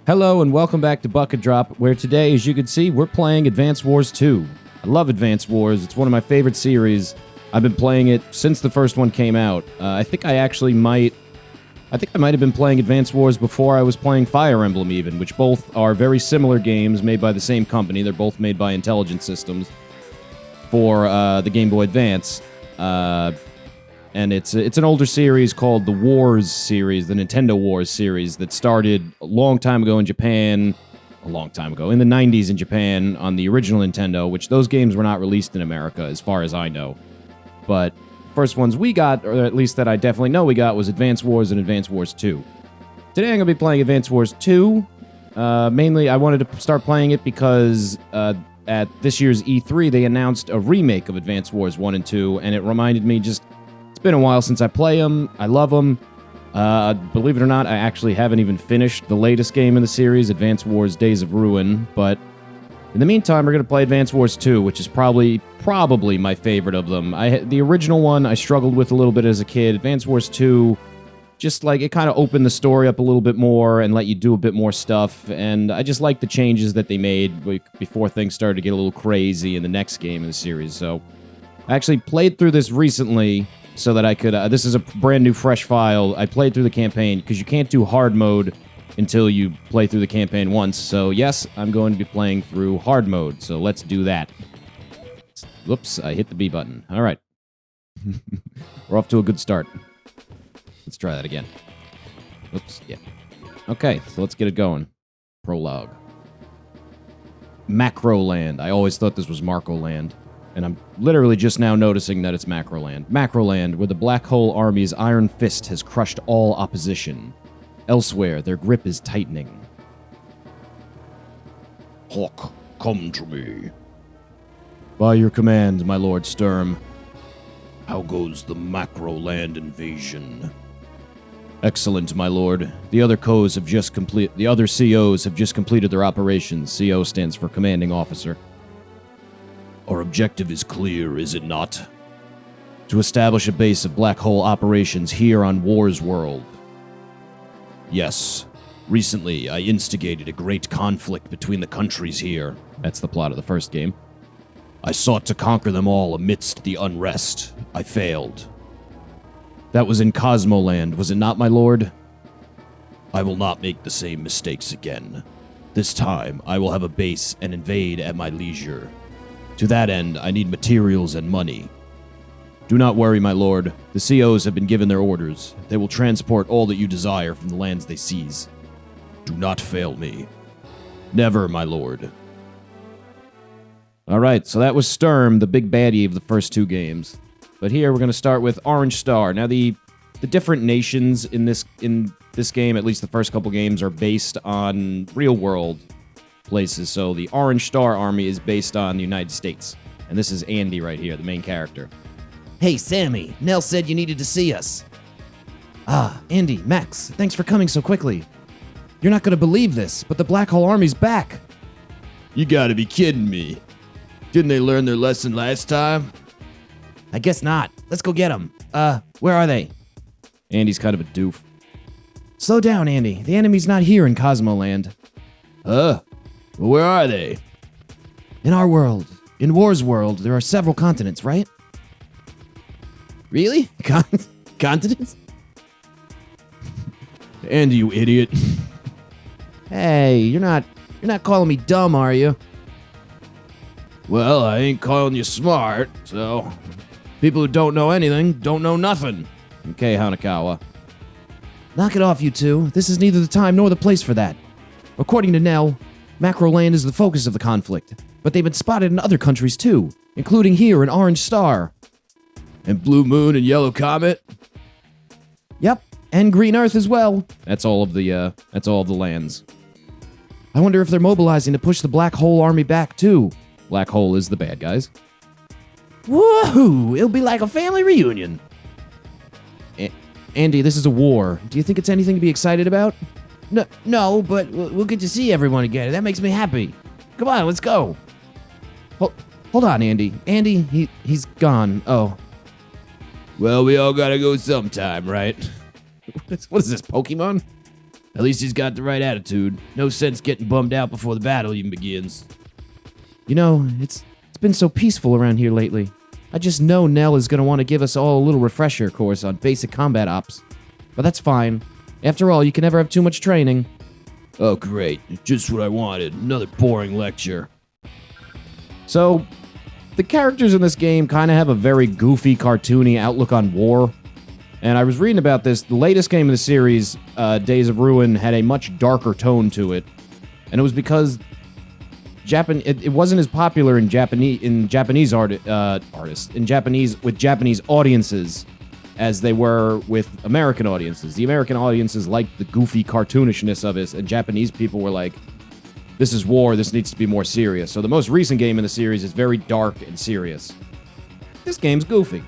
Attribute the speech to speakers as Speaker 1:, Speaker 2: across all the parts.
Speaker 1: Hello and welcome back to Bucket Drop, where today, as you can see, we're playing Advance Wars 2. I love Advance Wars. It's one of my favorite series. I've been playing it since the first one came out. I think I might have been playing Advance Wars before I was playing Fire Emblem even, which both are very similar games made by the same company. They're both made by Intelligent Systems for the Game Boy Advance. And it's an older series called the Wars series, the Nintendo Wars series, that started a long time ago in Japan, in the 90s in Japan, on the original Nintendo, which those games were not released in America, as far as I know. But first ones we got, or at least that I definitely know we got, was Advance Wars and Advance Wars 2. Today I'm going to be playing Advance Wars 2. Mainly, I wanted to start playing it because at this year's E3, they announced a remake of Advance Wars 1 and 2, and it reminded me just... It's been a while since I play them. I love them. Believe it or not, I actually haven't even finished the latest game in the series, Advance Wars Days of Ruin, but in the meantime, we're going to play Advance Wars 2, which is probably my favorite of them. The original one I struggled with a little bit as a kid. Advance Wars 2, just like, it kind of opened the story up a little bit more and let you do a bit more stuff, and I just like the changes that they made before things started to get a little crazy in the next game in the series. So I actually played through this recently so that I could, this is a brand new fresh file. I played through the campaign, because you can't do hard mode until you play through the campaign once. So yes, I'm going to be playing through hard mode, so let's do that. Whoops, I hit the B button. All right. We're off to a good start. Let's try that again. Oops, yeah. Okay, so let's get it going. Prologue. Macroland. I always thought this was Marcoland. And I'm literally just now noticing that it's Macroland. Macroland, where the Black Hole Army's iron fist has crushed all opposition. Elsewhere, their grip is tightening. Hawk, come to me. By your command, my Lord Sturm. How goes the Macroland invasion? Excellent, my lord. The other COs have just completed their operations. CO stands for Commanding Officer. Our objective is clear, is it not? To establish a base of black hole operations here on Wars World. Yes. Recently, I instigated a great conflict between the countries here. That's the plot of the first game. I sought to conquer them all amidst the unrest. I failed. That was in Cosmoland, was it not, my lord? I will not make the same mistakes again. This time, I will have a base and invade at my leisure. To that end, I need materials and money. Do not worry, my lord. The COs have been given their orders. They will transport all that you desire from the lands they seize. Do not fail me. Never, my lord. Alright, so that was Sturm, the big baddie of the first two games. But here we're going to start with Orange Star. Now, the different nations in this game, at least the first couple games, are based on real-world places. So the Orange Star Army is based on the United States. And this is Andy right here, the main character.
Speaker 2: Hey, Sammy. Nell said you needed to see us.
Speaker 1: Ah, Andy, Mechs, thanks for coming so quickly. You're not going to believe this, but the Black Hole Army's back.
Speaker 3: You gotta be kidding me. Didn't they learn their lesson last time?
Speaker 2: I guess not. Let's go get them. Where are they?
Speaker 1: Andy's kind of a doof. Slow down, Andy. The enemy's not here in Cosmoland.
Speaker 3: Well, where are they?
Speaker 1: In our world. In Wars World, there are several continents, right?
Speaker 2: Really? Continents?
Speaker 3: Andy, you idiot.
Speaker 2: Hey, you're not calling me dumb, are you?
Speaker 3: Well, I ain't calling you smart, so... People who don't know anything don't know nothing.
Speaker 1: Okay, Hanakawa.
Speaker 2: Knock it off, you two. This is neither the time nor the place for that. According to Nell, Macroland is the focus of the conflict, but they've been spotted in other countries too, including here in Orange Star.
Speaker 3: And Blue Moon and Yellow Comet?
Speaker 2: Yep, and Green Earth as well.
Speaker 1: That's all of the lands.
Speaker 2: I wonder if they're mobilizing to push the Black Hole Army back too.
Speaker 1: Black Hole is the bad guys.
Speaker 2: Woohoo! It'll be like a family reunion.
Speaker 1: Andy, this is a war. Do you think it's anything to be excited about?
Speaker 2: No, but we'll get to see everyone again. That makes me happy. Come on, let's go.
Speaker 1: Hold on, Andy. Andy, he's gone. Oh.
Speaker 3: Well, we all gotta go sometime, right?
Speaker 1: What is this, Pokemon?
Speaker 3: At least he's got the right attitude. No sense getting bummed out before the battle even begins.
Speaker 2: You know, it's been so peaceful around here lately. I just know Nell is going to want to give us all a little refresher course on basic combat ops. But that's fine. After all, you can never have too much training.
Speaker 3: Oh, great. Just what I wanted. Another boring lecture.
Speaker 1: So, the characters in this game kind of have a very goofy, cartoony outlook on war. And I was reading about this. The latest game of the series, Days of Ruin, had a much darker tone to it. And it was because it wasn't as popular with Japanese audiences as they were with American audiences. The American audiences liked the goofy cartoonishness of it, and Japanese people were like, this is war, this needs to be more serious. So the most recent game in the series is very dark and serious. This game's goofy.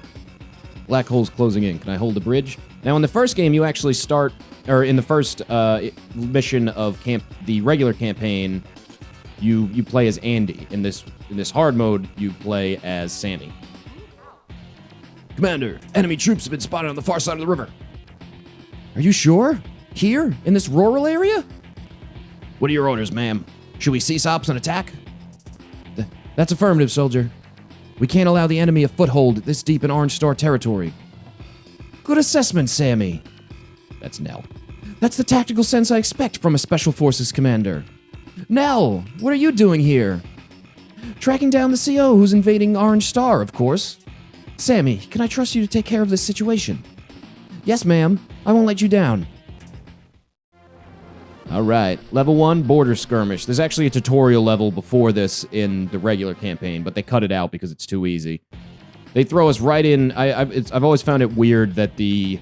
Speaker 1: Black hole's closing in. Can I hold the bridge? Now, in the first game, you actually start, or in the first mission of the regular campaign, you play as Andy. In this hard mode, you play as Sammy.
Speaker 3: Commander, enemy troops have been spotted on the far side of the river.
Speaker 2: Are you sure? Here? In this rural area?
Speaker 3: What are your orders, ma'am? Should we cease ops and attack?
Speaker 2: That's affirmative, soldier. We can't allow the enemy a foothold this deep in Orange Star territory. Good assessment, Sammy.
Speaker 1: That's Nell.
Speaker 2: That's the tactical sense I expect from a Special Forces commander. Nell, what are you doing here? Tracking down the CO who's invading Orange Star, of course. Sammy, can I trust you to take care of this situation? Yes, ma'am. I won't let you down.
Speaker 1: All right, level 1, border skirmish. There's actually a tutorial level before this in the regular campaign, but they cut it out because it's too easy. They throw us right in. I've always found it weird that the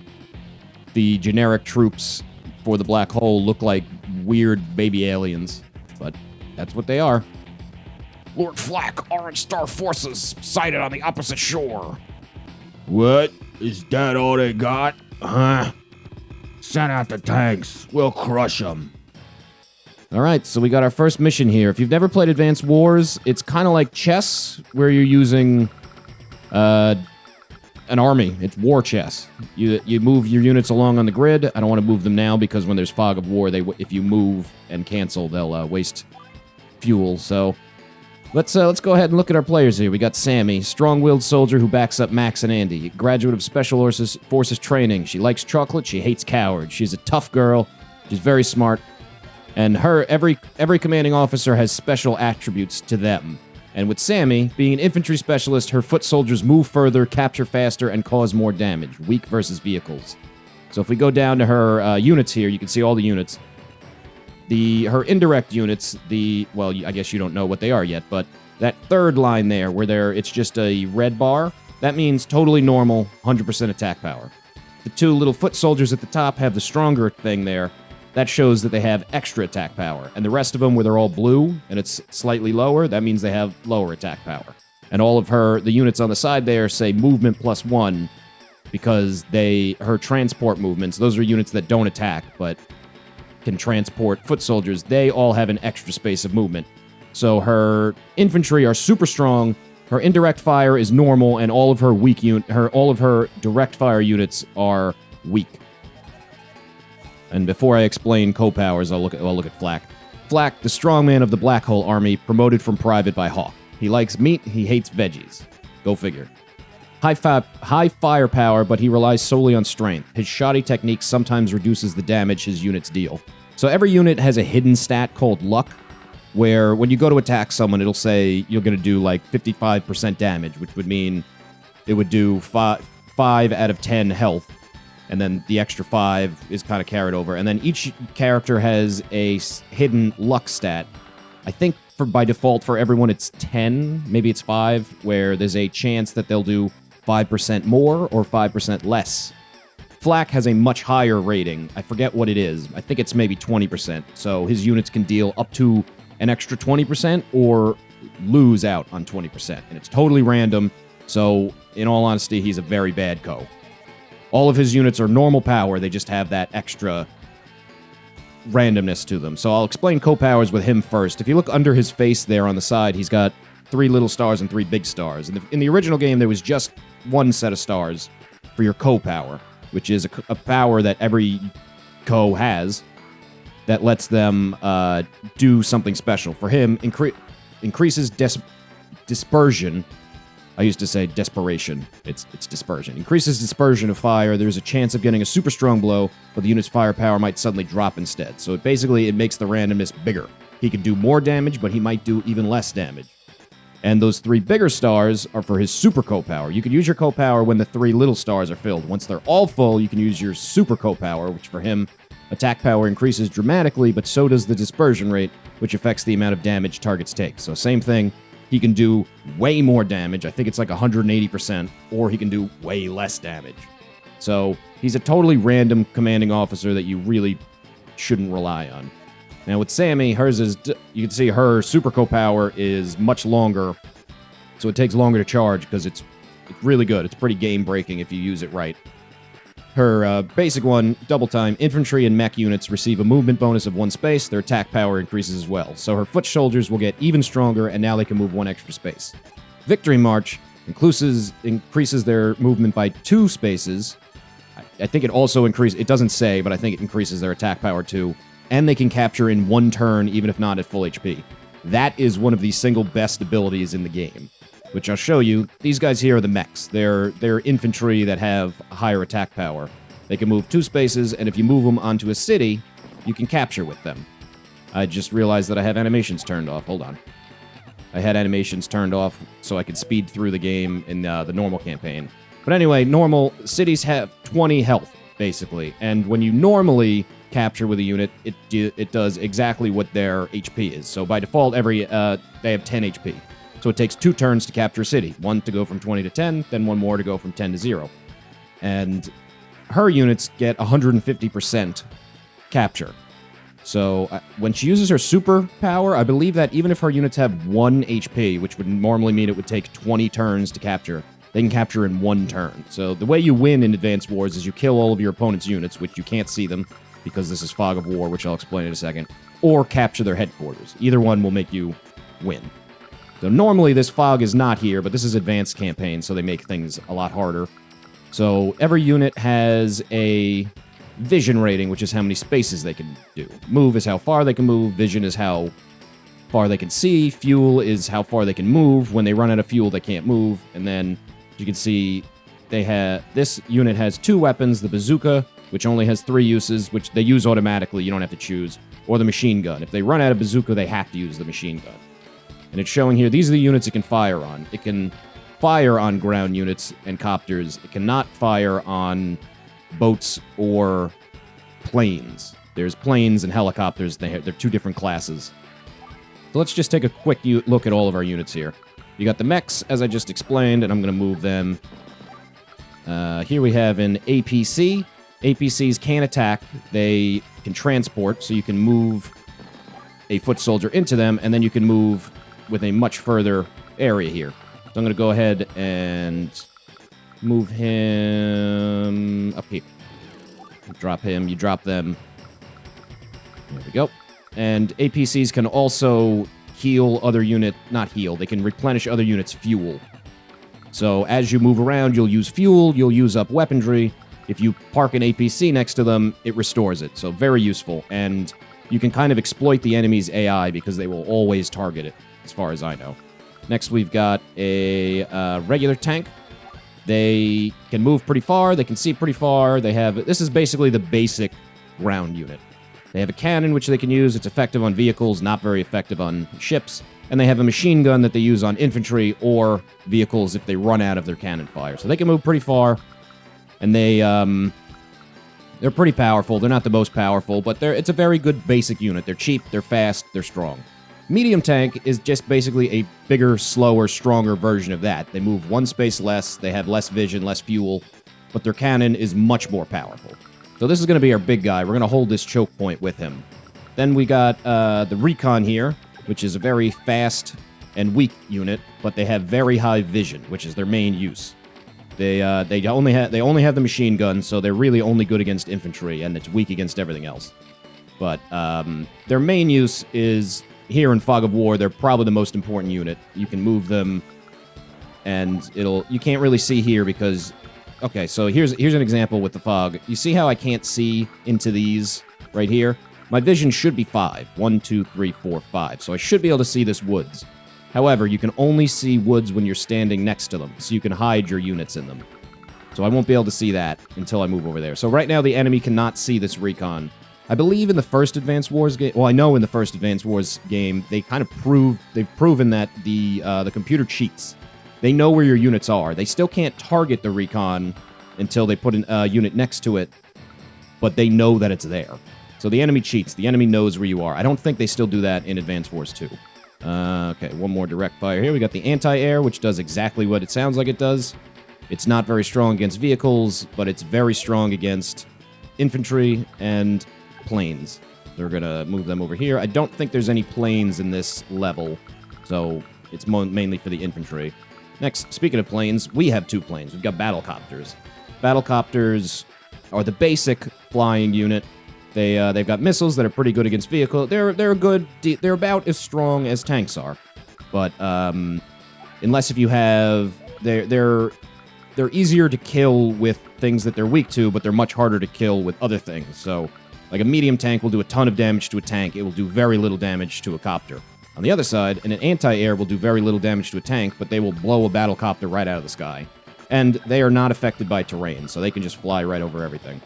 Speaker 1: generic troops for the black hole look like weird baby aliens, but that's what they are.
Speaker 3: Lord Flack, Orange Star forces sighted on the opposite shore.
Speaker 4: What? Is that all they got? Huh?
Speaker 3: Send out the tanks. We'll crush them.
Speaker 1: All right, so we got our first mission here. If you've never played Advanced Wars, it's kind of like chess, where you're using an army. It's war chess. You move your units along on the grid. I don't want to move them now because when there's fog of war, if you move and cancel, they'll waste fuel. So let's go ahead and look at our players here. We got Sammy, strong-willed soldier who backs up Max and Andy, graduate of Special Forces training. She likes chocolate. She hates cowards. She's a tough girl. She's very smart. And every commanding officer has special attributes to them. And with Sammy, being an infantry specialist, her foot soldiers move further, capture faster, and cause more damage. Weak versus vehicles. So if we go down to her units here, you can see all the units. Her indirect units, well, I guess you don't know what they are yet, but that third line there, where it's just a red bar, that means totally normal, 100% attack power. The two little foot soldiers at the top have the stronger thing there. That shows that they have extra attack power. And the rest of them, where they're all blue and it's slightly lower, that means they have lower attack power. And all of the units on the side there say movement +1 because her transport movements, those are units that don't attack but can transport foot soldiers. They all have an extra space of movement. So her infantry are super strong, her indirect fire is normal, and all of her direct fire units are weak. And before I explain co-powers, I'll look at Flack. Flack, the strongman of the Black Hole Army, promoted from private by Hawk. He likes meat, he hates veggies. Go figure. High firepower, but he relies solely on strength. His shoddy technique sometimes reduces the damage his units deal. So every unit has a hidden stat called Luck, where when you go to attack someone, it'll say you're going to do like 55% damage, which would mean it would do 5 out of 10 health. And then the extra 5 is kind of carried over. And then each character has a hidden luck stat. I think by default for everyone it's 10, maybe it's 5, where there's a chance that they'll do 5% more or 5% less. Flack has a much higher rating. I forget what it is. I think it's maybe 20%. So his units can deal up to an extra 20% or lose out on 20%. And it's totally random. So in all honesty, he's a very bad co. All of his units are normal power, they just have that extra randomness to them. So I'll explain co-powers with him first. If you look under his face there on the side, he's got 3 little stars and 3 big stars. In the original game, there was just 1 set of stars for your co-power, which is a power that every co has. that lets them do something special. For him, increases dispersion. I used to say desperation. It's dispersion. Increases dispersion of fire. There's a chance of getting a super strong blow, but the unit's firepower might suddenly drop instead. So it makes the randomness bigger. He can do more damage, but he might do even less damage. And those 3 bigger stars are for his super co-power. You can use your co-power when the 3 little stars are filled. Once they're all full, you can use your super co-power, which for him, attack power increases dramatically, but so does the dispersion rate, which affects the amount of damage targets take. So same thing, he can do way more damage. I think it's like 180%, or he can do way less damage. So he's a totally random commanding officer that you really shouldn't rely on. Now with Sammy, hers is, you can see her super co-power is much longer, so it takes longer to charge because it's really good. It's pretty game-breaking if you use it right. Her basic one, double time, infantry and mech units receive a movement bonus of 1 space. Their attack power increases as well. So her foot soldiers will get even stronger, and now they can move 1 extra space. Victory March increases their movement by 2 spaces. I think it also increases, it doesn't say, but I think it increases their attack power too. And they can capture in 1 turn, even if not at full HP. That is one of the single best abilities in the game, which I'll show you. These guys here are the mechs. They're infantry that have higher attack power. They can move 2 spaces, and if you move them onto a city, you can capture with them. I just realized that I have animations turned off. Hold on. I had animations turned off so I could speed through the game in the normal campaign. But anyway, normal cities have 20 health, basically. And when you normally capture with a unit, it does exactly what their HP is. So by default, they have 10 HP. So it takes 2 turns to capture a city. 1 to go from 20 to 10, then 1 more to go from 10 to 0. And her units get 150% capture. So when she uses her super power, I believe that even if her units have 1 HP, which would normally mean it would take 20 turns to capture, they can capture in 1 turn. So the way you win in Advanced Wars is you kill all of your opponent's units, which you can't see them, because this is Fog of War, which I'll explain in a second, or capture their headquarters. Either one will make you win. So normally this fog is not here, but this is advanced campaign, so they make things a lot harder. So every unit has a vision rating, which is how many spaces they can do. Move is how far they can move, vision is how far they can see, fuel is how far they can move. When they run out of fuel, they can't move. And then you can see this unit has 2 weapons, the bazooka, which only has 3 uses, which they use automatically, you don't have to choose, or the machine gun. If they run out of bazooka, they have to use the machine gun. And it's showing here, these are the units it can fire on. It can fire on ground units and copters. It cannot fire on boats or planes. There's planes and helicopters. They're 2 different classes. So let's just take a quick look at all of our units here. You got the mechs, as I just explained, and I'm going to move them. Here we have an APC. APCs can attack. They can transport, so you can move a foot soldier into them, and then you can move with a much further area here. So I'm going to go ahead and move him up here. Drop him, you drop them. There we go. And APCs can also heal other not heal, they can replenish other units' fuel. So as you move around, you'll use fuel, you'll use up weaponry. If you park an APC next to them, it restores it. So very useful. And you can kind of exploit the enemy's AI because they will always target it, as far as I know. Next, we've got a regular tank. They can move pretty far. They can see pretty far. This is basically the basic ground unit. They have a cannon, which they can use. It's effective on vehicles, not very effective on ships. And they have a machine gun that they use on infantry or vehicles if they run out of their cannon fire. So they can move pretty far. And they're pretty powerful. They're not the most powerful, but it's a very good basic unit. They're cheap, they're fast, they're strong. Medium tank is just basically a bigger, slower, stronger version of that. They move 1 space less, they have less vision, less fuel, but their cannon is much more powerful. So this is going to be our big guy. We're going to hold this choke point with him. Then we got the Recon here, which is a very fast and weak unit, but they have very high vision, which is their main use. They only have the machine gun, so they're really only good against infantry, and it's weak against everything else. But their main use is here in Fog of War. They're probably the most important unit. You can move them, and you can't really see here because. Okay, so here's an example with the fog. You see how I can't see into these right here? my vision should be 5. 1, 2, 3, 4, 5. So I should be able to see this woods. However, you can only see woods when you're standing next to them, so you can hide your units in them. So I won't be able to see that until I move over there. So right now, the enemy cannot see this recon. I believe in the first Advance Wars game, well, I know in the first Advance Wars game, they kind of they've proven that the computer cheats. They know where your units are. They still can't target the recon until they put a unit next to it, but they know that it's there. So the enemy cheats. The enemy knows where you are. I don't think they still do that in Advance Wars 2. Okay, one more direct fire here. We got the anti-air, which does exactly what it sounds like it does. It's not very strong against vehicles, but it's very strong against infantry and planes. They're going to move them over here. I don't think there's any planes in this level, so it's mainly for the infantry. Next, speaking of planes, we have 2 planes. We've got battle copters. Battle copters are the basic flying unit. They've got missiles that are pretty good against vehicles. They're good. They're about as strong as tanks are, but unless if you have they're easier to kill with things that they're weak to, but they're much harder to kill with other things. So, like a medium tank will do a ton of damage to a tank. It will do very little damage to a copter. On the other side, an anti-air will do very little damage to a tank, but they will blow a battle copter right out of the sky. And they are not affected by terrain, so they can just fly right over everything.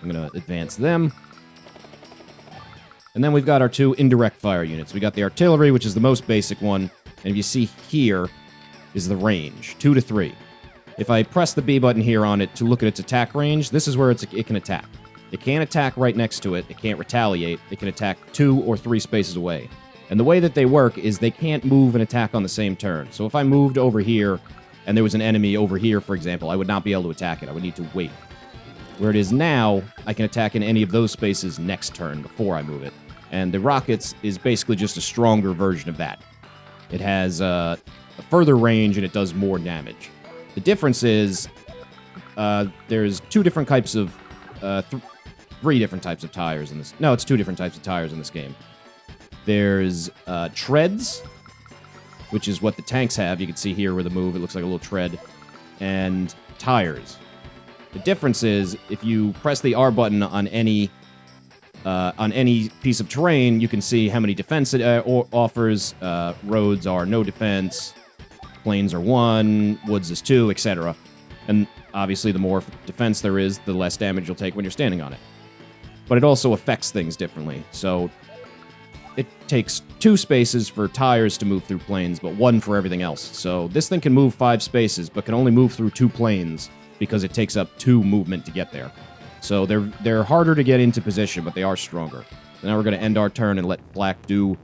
Speaker 1: I'm going to advance them. And then we've got our 2 indirect fire units. We got the artillery, which is the most basic one. And if you see here is the range, 2 to 3. If I press the B button here on it to look at its attack range, this is where it can attack. It can't attack right next to it. It can't retaliate. It can attack 2 or 3 spaces away. And the way that they work is they can't move and attack on the same turn. So if I moved over here and there was an enemy over here, for example, I would not be able to attack it. I would need to wait. Where it is now, I can attack in any of those spaces next turn before I move it. And the rockets is basically just a stronger version of that. It has a further range and it does more damage. The difference is there's 2 different types of 3 different types of tires in this. No, it's 2 different types of tires in this game. There's treads, which is what the tanks have. You can see here where the move, it looks like a little tread, and tires. The difference is if you press the R button on any piece of terrain, you can see how many defense it offers. Roads are no defense, plains are 1, woods is 2, etc. And obviously, the more defense there is, the less damage you'll take when you're standing on it. But it also affects things differently. So it takes 2 spaces for tires to move through plains, but 1 for everything else. So this thing can move 5 spaces, but can only move through 2 plains because it takes up 2 movement to get there. So they're harder to get into position, but they are stronger. So now we're going to end our turn and let Black do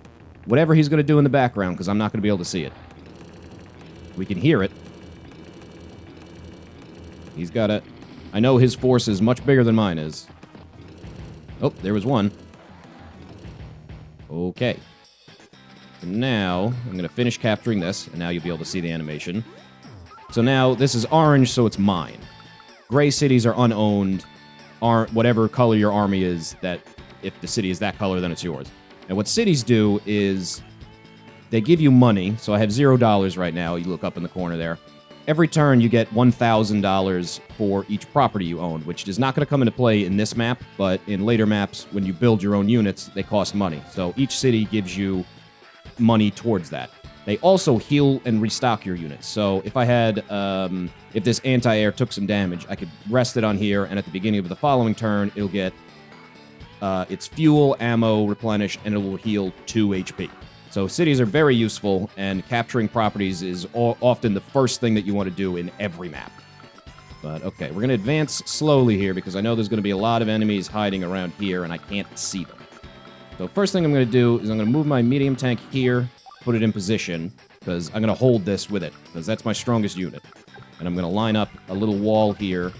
Speaker 1: whatever he's going to do in the background, because I'm not going to be able to see it. We can hear it. He's got it. I know his force is much bigger than mine is. Oh, there was one. Okay. So now, I'm going to finish capturing this, and now you'll be able to see the animation. So now, this is orange, so it's mine. Gray cities are unowned. Whatever color your army is, that if the city is that color, then it's yours. And what cities do is they give you money. So I have $0 right now. You look up in the corner there. Every turn, you get $1,000 for each property you own, which is not going to come into play in this map, but in later maps, when you build your own units, they cost money. So each city gives you money towards that. They also heal and restock your units. So if I had, if this anti-air took some damage, I could rest it on here, and at the beginning of the following turn, it'll get its fuel, ammo replenished, and it will heal 2 HP. So cities are very useful, and capturing properties is often the first thing that you want to do in every map. But okay, we're going to advance slowly here, because I know there's going to be a lot of enemies hiding around here, and I can't see them. So first thing I'm going to do is I'm going to move my medium tank here, put it in position, because I'm going to hold this with it, because that's my strongest unit. And I'm going to line up a little wall here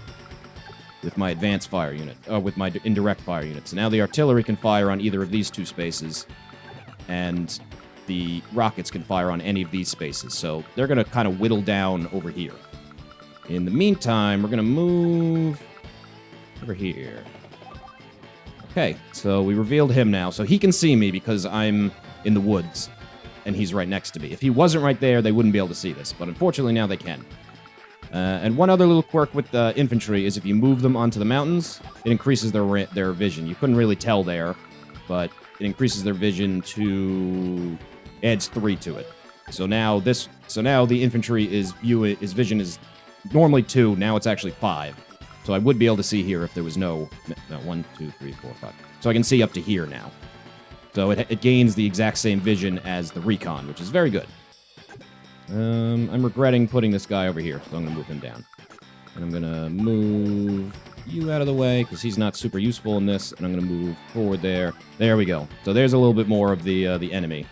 Speaker 1: with my advanced fire unit, with my indirect fire unit. So now the artillery can fire on either of these 2 spaces, and the rockets can fire on any of these spaces. So they're going to kind of whittle down over here. In the meantime, we're going to move over here. Okay, so we revealed him now. So he can see me because I'm in the woods, and he's right next to me. If he wasn't right there, they wouldn't be able to see this. But unfortunately, now they can. And one other little quirk with infantry is if you move them onto the mountains, it increases their vision. You couldn't really tell there, but it increases their vision to adds 3 to it. So now the infantry his vision is normally 2, now it's actually 5. So I would be able to see here if there was no 1, 2, 3, 4, 5. So I can see up to here now. So it gains the exact same vision as the Recon, which is very good. I'm regretting putting this guy over here, so I'm going to move him down. And I'm going to move you out of the way, because he's not super useful in this, and I'm going to move forward there. There we go. So there's a little bit more of the enemy.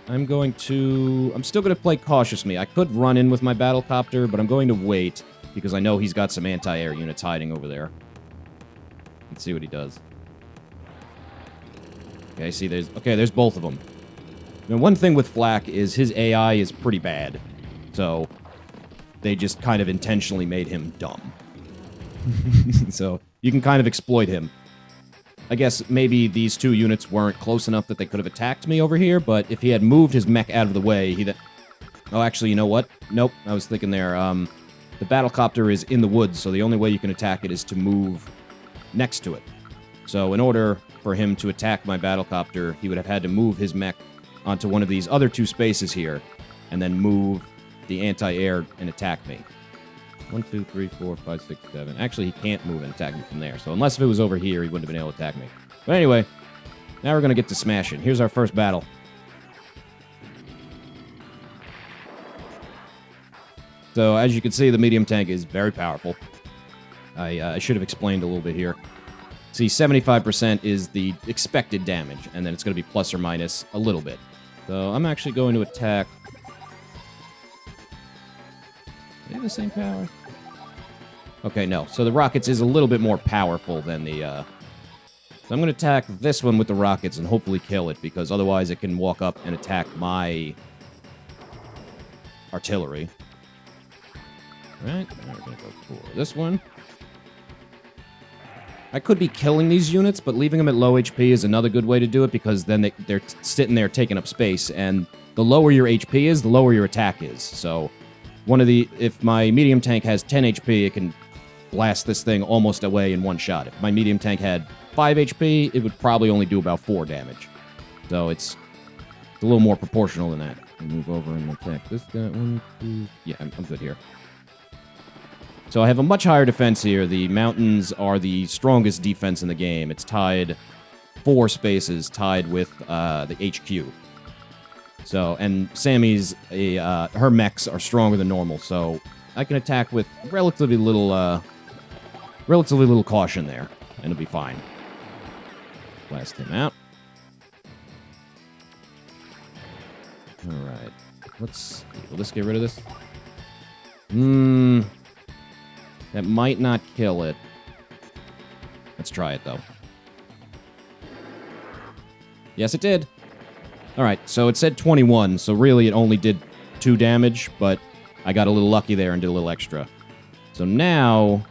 Speaker 1: I'm still going to play cautiously. I could run in with my battle copter, but I'm going to wait, because I know he's got some anti-air units hiding over there. Let's see what he does. Okay, see, there's both of them. Now, one thing with Flak is his AI is pretty bad. So, they just kind of intentionally made him dumb. So, you can kind of exploit him. I guess maybe these 2 units weren't close enough that they could have attacked me over here, but if he had moved his mech out of the way, Oh, actually, you know what? Nope, I was thinking there. The battlecopter is in the woods, so the only way you can attack it is to move next to it. So in order for him to attack my battlecopter, he would have had to move his mech onto one of these other 2 spaces here, and then move the anti-air and attack me. 1, 2, 3, 4, 5, 6, 7. Actually, he can't move and attack me from there, so unless if it was over here, he wouldn't have been able to attack me. But anyway, now we're going to get to smashing. Here's our first battle. So, as you can see, the medium tank is very powerful. I should have explained a little bit here. See, 75% is the expected damage, and then it's going to be plus or minus a little bit. So, I'm actually going to attack... Are they the same power? Okay, no. So, the rockets is a little bit more powerful than the... So, I'm going to attack this one with the rockets and hopefully kill it, because otherwise it can walk up and attack my... artillery. Alright, now we're going to go for this one. I could be killing these units, but leaving them at low HP is another good way to do it, because then they're sitting there taking up space, and the lower your HP is, the lower your attack is. So, if my medium tank has 10 HP, it can blast this thing almost away in one shot. If my medium tank had 5 HP, it would probably only do about 4 damage. So, it's a little more proportional than that. I'll move over and attack this guy. 1, 2... Yeah, I'm good here. So I have a much higher defense here. The mountains are the strongest defense in the game. It's tied 4 spaces, tied with the HQ. So, and Sammy's, her mechs are stronger than normal, so I can attack with relatively little caution there, and it'll be fine. Blast him out. Alright. Will this get rid of this? That might not kill it. Let's try it, though. Yes, it did. Alright, so it said 21, so really it only did 2 damage, but I got a little lucky there and did a little extra. So now,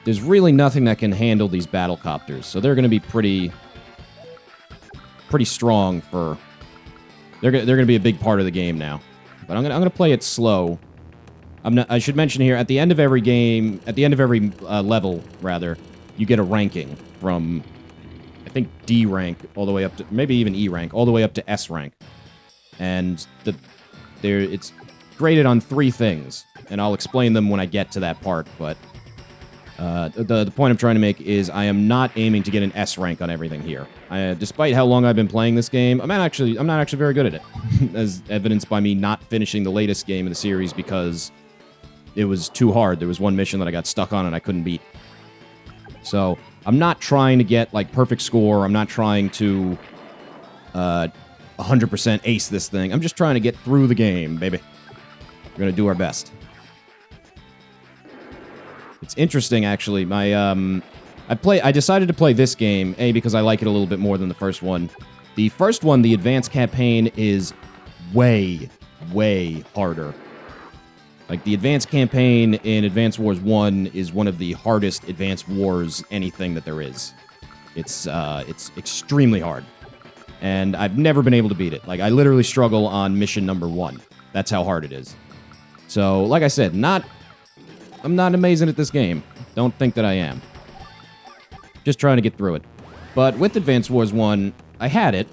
Speaker 1: there's really nothing that can handle these battlecopters, so they're going to be pretty strong for... They're going to be a big part of the game now. But I'm going to play it slow. I should mention here, at the end of every game, at the end of every level, rather, you get a ranking from, I think, D rank all the way up to, maybe even E rank, all the way up to S rank. And it's graded on 3 things, and I'll explain them when I get to that part, but the point I'm trying to make is I am not aiming to get an S rank on everything here. Despite how long I've been playing this game, I'm not actually very good at it, as evidenced by me not finishing the latest game in the series because it was too hard. There was one mission that I got stuck on and I couldn't beat. So, I'm not trying to get, like, perfect score. I'm not trying to 100% ace this thing. I'm just trying to get through the game, baby. We're going to do our best. It's interesting, actually. I decided to play this game, A, because I like it a little bit more than the first one. The first one, the advanced campaign, is way, way harder. Like, the advanced campaign in Advance Wars 1 is one of the hardest Advance Wars anything that there is. It's extremely hard. And I've never been able to beat it. Like, I literally struggle on mission number 1. That's how hard it is. So, like I said, I'm not amazing at this game. Don't think that I am. Just trying to get through it. But with Advanced Wars 1, I had it.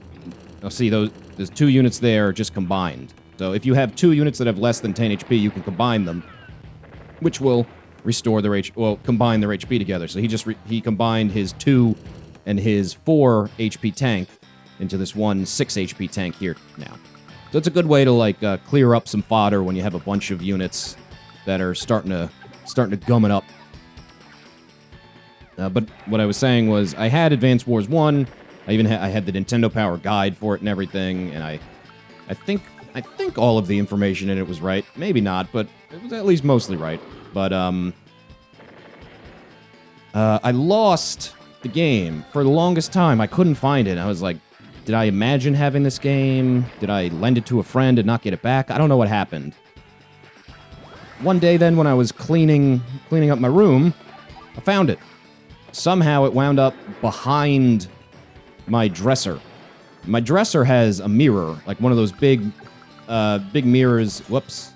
Speaker 1: Now see, there's 2 units there just combined. So if you have 2 units that have less than 10 HP, you can combine them, which will restore their combine their HP together. So he combined his 2 and his 4 HP tank into this one 6 HP tank here now. So it's a good way to like clear up some fodder when you have a bunch of units that are starting to gum it up. But what I was saying was I had Advanced Wars 1. I had the Nintendo Power guide for it and everything, and I think all of the information in it was right. Maybe not, but it was at least mostly right. But I lost the game for the longest time. I couldn't find it. I was like, did I imagine having this game? Did I lend it to a friend and not get it back? I don't know what happened. One day then, when I was cleaning up my room, I found it. Somehow it wound up behind my dresser. My dresser has a mirror, like one of those big mirrors. Whoops.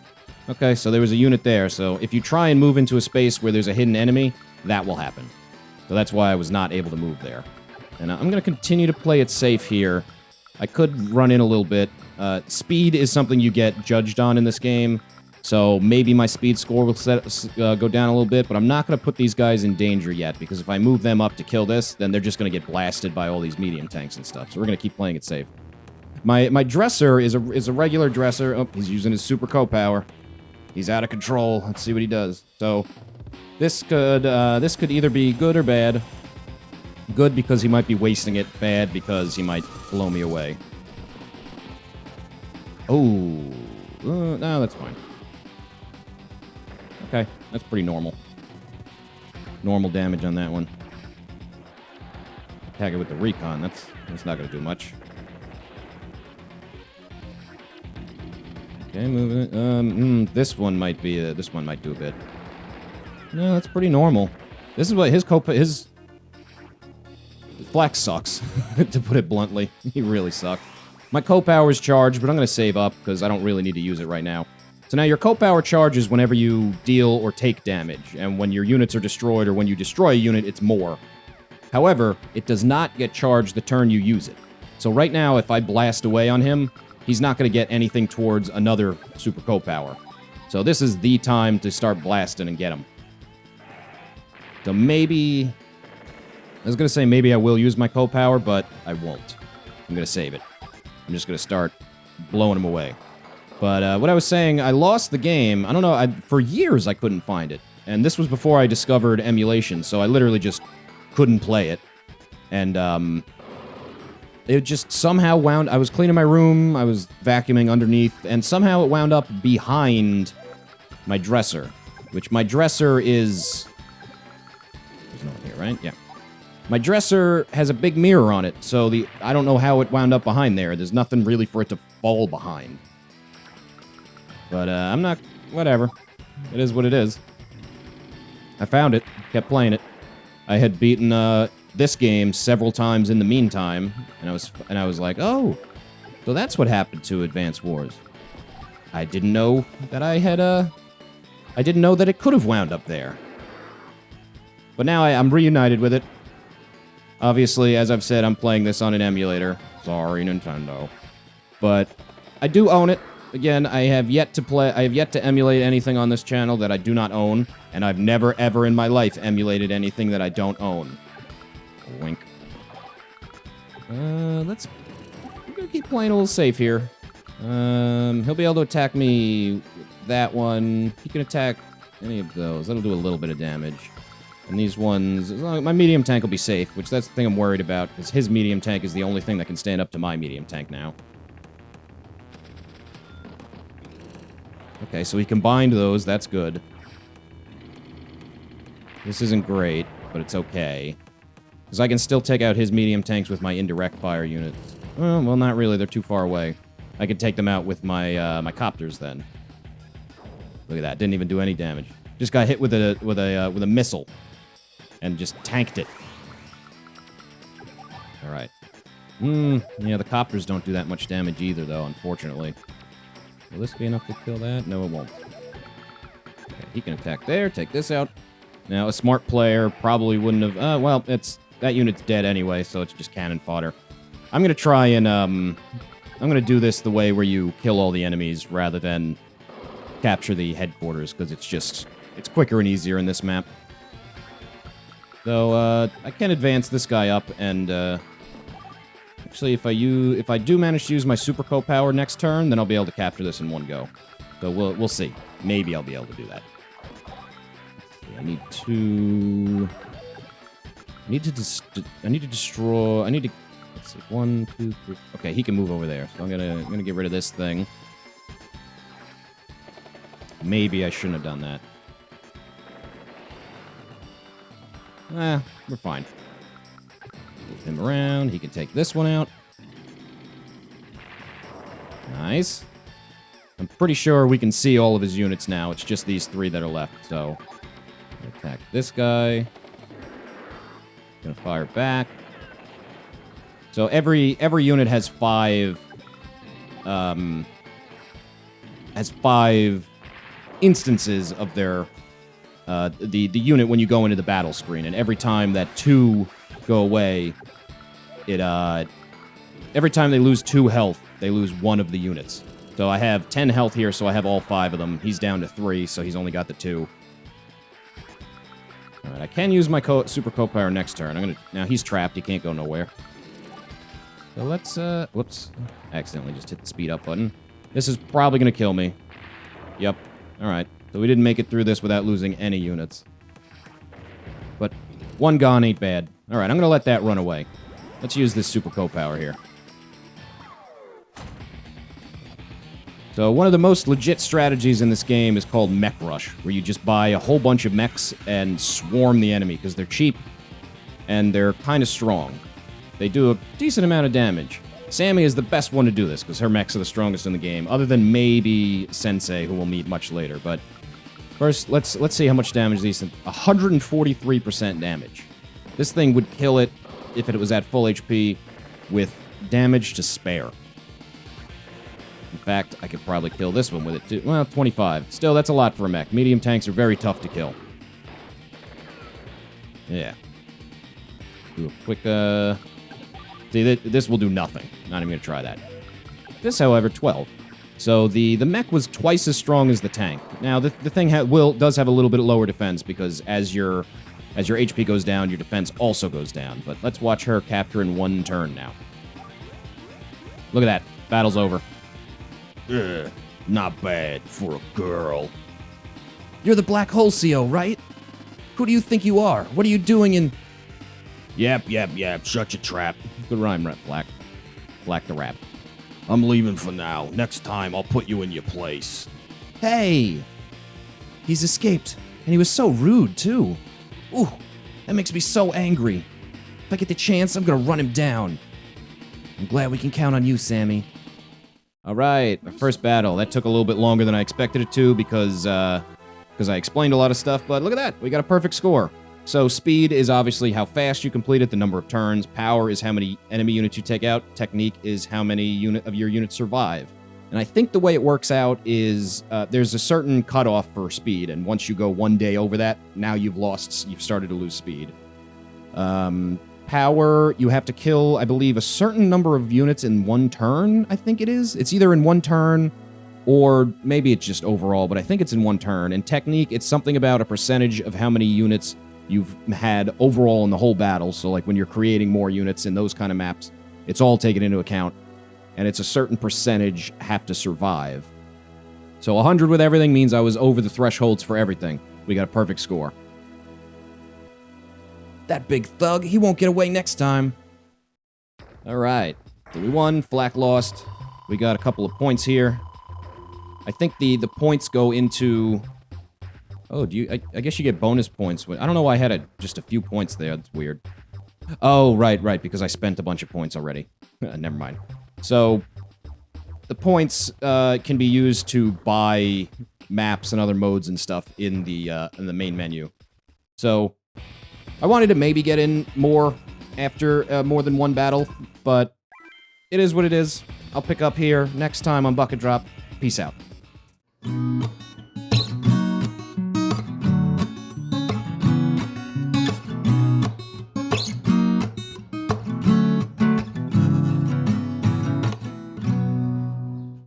Speaker 1: Okay, so there was a unit there. So if you try and move into a space where there's a hidden enemy, that will happen. So that's why I was not able to move there. And I'm going to continue to play it safe here. I could run in a little bit. Speed is something you get judged on in this game. So maybe my speed score will go down a little bit, but I'm not going to put these guys in danger yet, because if I move them up to kill this, then they're just going to get blasted by all these medium tanks and stuff. So we're going to keep playing it safe. My dresser is a regular dresser. Oh, he's using his super co-power. He's out of control. Let's see what he does. So this could either be good or bad. Good because he might be wasting it. Bad because he might blow me away. Oh, no, that's fine. Okay, that's pretty normal. Normal damage on that one. Attack it with the Recon. That's not going to do much. Okay, moving it. This one might do a bit. No, that's pretty normal. This is what his Flex sucks, to put it bluntly. He really sucked. My co-power is charged, but I'm going to save up because I don't really need to use it right now. So now your co-power charges whenever you deal or take damage, and when your units are destroyed or when you destroy a unit, it's more. However, it does not get charged the turn you use it. So right now, if I blast away on him, he's not going to get anything towards another super co-power. So this is the time to start blasting and get him. So maybe... I was going to say maybe I will use my co-power, but I won't. I'm going to save it. I'm just going to start blowing him away. But what I was saying, I lost the game. I don't know, for years I couldn't find it. And this was before I discovered emulation, so I literally just couldn't play it. And it just somehow I was cleaning my room, I was vacuuming underneath, and somehow it wound up behind my dresser. Which my dresser is... There's no one here, right? Yeah. My dresser has a big mirror on it, so I don't know how it wound up behind there. There's nothing really for it to fall behind. But I'm not... Whatever. It is what it is. I found it. Kept playing it. I had beaten this game several times in the meantime, and I was like, oh, so that's what happened to Advanced Wars. I didn't know that I didn't know that it could have wound up there. But now I'm reunited with it. Obviously, as I've said, I'm playing this on an emulator. Sorry, Nintendo. But I do own it. Again, I have yet to emulate anything on this channel that I do not own, and I've never, ever in my life emulated anything that I don't own. Wink. We're gonna keep playing a little safe here. He'll be able to attack me with that one. He can attack any of those. That'll do a little bit of damage. And these ones, as long as my medium tank will be safe, which that's the thing I'm worried about, because his medium tank is the only thing that can stand up to my medium tank now. Okay, so he combined those. That's good. This isn't great, but it's okay. Because I can still take out his medium tanks with my indirect fire units. Well, not really. They're too far away. I could take them out with my my Copters then. Look at that. Didn't even do any damage. Just got hit with a missile. And just tanked it. All right. Yeah, the Copters don't do that much damage either, though, unfortunately. Will this be enough to kill that? No, it won't. Okay, he can attack there, take this out. Now, a smart player probably wouldn't have... well, it's that unit's dead anyway, so it's just cannon fodder. I'm gonna try and I'm gonna do this the way where you kill all the enemies rather than capture the headquarters, because it's quicker and easier in this map. So I can advance this guy up, and actually, if I do manage to use my super co-power next turn, then I'll be able to capture this in one go. So we'll see. Maybe I'll be able to do that. I need to destroy. Let's see, 1, 2, 3. Okay, he can move over there. So I'm gonna get rid of this thing. Maybe I shouldn't have done that. We're fine. Move him around. He can take this one out. Nice. I'm pretty sure we can see all of his units now. It's just these 3 that are left. So, attack this guy. Gonna fire back. So every unit has 5 instances of their the unit when you go into the battle screen, and every time that 2 go away, every time they lose 2 health, they lose 1 of the units. So I have 10 health here, so I have all 5 of them. He's down to 3, so he's only got the 2. All right, I can use my super co-power next turn. Now he's trapped. He can't go nowhere. So let's whoops, accidentally just hit the speed up button. This is probably gonna kill me. Yep. All right. So we didn't make it through this without losing any units. But 1 gone ain't bad. All right, I'm gonna let that run away. Let's use this super co-power here. So one of the most legit strategies in this game is called Mech Rush, where you just buy a whole bunch of mechs and swarm the enemy, because they're cheap and they're kind of strong. They do a decent amount of damage. Sammy is the best one to do this, because her mechs are the strongest in the game, other than maybe Sensei, who we'll meet much later. But first, let's see how much damage these... 143% damage. This thing would kill it if it was at full HP with damage to spare. In fact, I could probably kill this one with it, too. Well, 25. Still, that's a lot for a mech. Medium tanks are very tough to kill. Yeah. Do a quick, See, this will do nothing. Not even gonna try that. This, however, 12. So the mech was twice as strong as the tank. Now, the thing does have a little bit lower defense, because as your HP goes down, your defense also goes down. But let's watch her capture in 1 turn now. Look at that. Battle's over.
Speaker 4: Not bad for a girl.
Speaker 2: You're the Black Hole CO, right? Who do you think you are? What are you doing in...
Speaker 4: Yep. Shut your trap.
Speaker 1: Good rhyme, Black. Black the rap.
Speaker 4: I'm leaving for now. Next time, I'll put you in your place.
Speaker 2: Hey! He's escaped. And he was so rude, too. Ooh, that makes me so angry. If I get the chance, I'm gonna run him down. I'm glad we can count on you, Sammy.
Speaker 1: All right, our first battle. That took a little bit longer than I expected it to, because I explained a lot of stuff, but look at that. We got a perfect score. So speed is obviously how fast you complete it, the number of turns. Power is how many enemy units you take out. Technique is how many of your units survive. And I think the way it works out is there's a certain cutoff for speed, and once you go 1 day over that, now you've started to lose speed. Power, you have to kill, I believe, a certain number of units in 1 turn, I think it is. It's either in 1 turn, or maybe it's just overall, but I think it's in 1 turn. And technique, it's something about a percentage of how many units you've had overall in the whole battle. So like when you're creating more units in those kind of maps, it's all taken into account. And it's a certain percentage have to survive. So 100 with everything means I was over the thresholds for everything. We got a perfect score.
Speaker 2: That big thug, he won't get away next time.
Speaker 1: All right. So we won, Flak lost. We got a couple of points here. I think the points go into... Oh, I guess you get bonus points. I don't know why I had just a few points there. That's weird. Oh, right, because I spent a bunch of points already. Never mind. So, the points can be used to buy maps and other modes and stuff in the main menu. So, I wanted to maybe get in more after more than 1 battle, but it is what it is. I'll pick up here next time on Bucket Drop. Peace out.